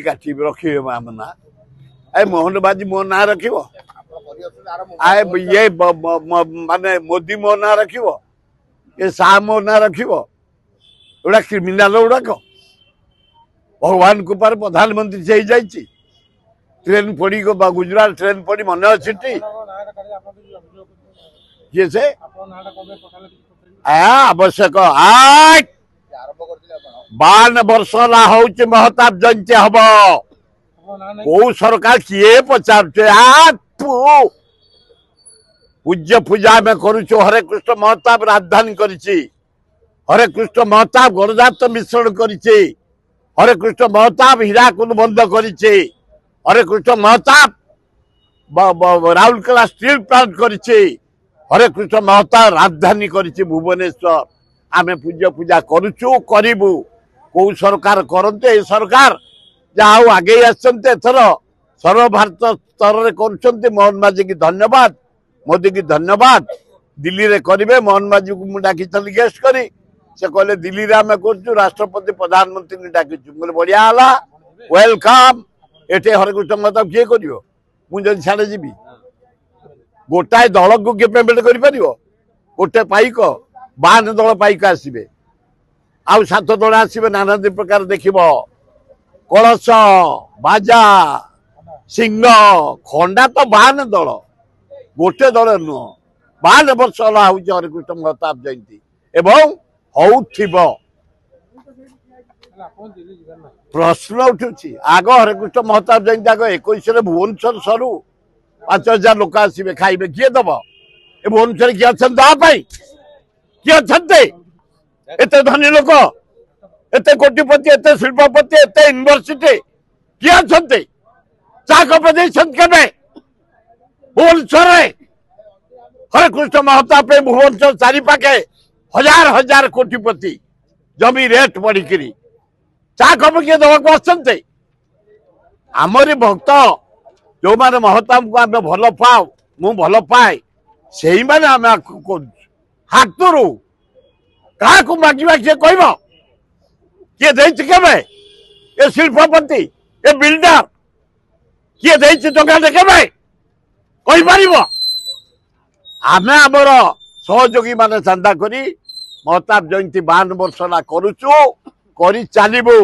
काटिब रखिए आम ना ए मोहन बाजी मो ना रखिब आए ये माने मोदी मो ना रखिब ये शाह मो ना रखिब एटा क्रिमिनाल गुड़ाक भगवान कृपार प्रधानमंत्री से जाइए ट्रेन पड़ी गुजरात ट्रेन पड़ी मन अच्छी किए से आवश्यक 52 वर्ष हूँ महताब जयंती हम कौ सरकार किए पचारे पूज्य पूजा आम करुचु हरे कृष्ण महताब राजधानी करिछि हरे कृष्ण महताब गणजात मिश्रण करिछि हरे कृष्ण महताब हीराकुद बंद करिछि हरे कृष्ण महताब राउरकेला स्टील प्लांट करिछि हरे कृष्ण महताब राजधानी करिछि भुवनेश्वर आमे पूज्य पूजा करुचु करिबु कौ सरकार करते ए सरकार जहाँ आगे आसर सर्व भारत स्तर में कर मोहन माझी की धन्यवाद मोदी की धन्यवाद दिल्ली रे करेंगे मोहन माझी को मुझे डाकी गेस्ट करी से कहले दिल्ली रे आम कर राष्ट्रपति प्रधानमंत्री डाकी बढ़िया है वेलकम एटे हरेकृष्ण महताब किए कर मुझे छाड़े जी गोटाए दल को किए पेमेंट कर गोटे पाइक 52 दल पाइक आसवे आउ 7 दल आसवे नाना प्रकार देख कलश बाजा सिंह खंडा तो 52 दल गोटे दल नुह 52 वर्ष हूँ हरेकृष्ण महताब जयंती एवं प्रश्न उठुची आग हरेकृष्ण महताब जयंती आग 21 भुवनेश्वर सरू 5000 लोक आसवे खाइबे किए दब ए भुवनेश्वर किए अच्छा किए अच्छा एत धनी लोक एत कोटिपति एत शिल्पपति एत यूनिवर्सिटी किए अच्छा चा कप के भुवनेश्वर हरेकृष्ण महताब भुवनेश्वर चारिपाखे 1000 कोटिपति जमी रेट बढ़ी चा कप किए दवाक आसते आमरी भक्त जो माने महताब को आम भल पाओ मु भल पाए से मैंने आम हाथ रू क्या मागिबा किए कह किए देवे ये शिल्पपति ये बिल्डर किए टंका केवे कहीपर आम आमर सहयोगी मान चांदा करी महताब जयंती 52 वर्ष करुचु करी चलू।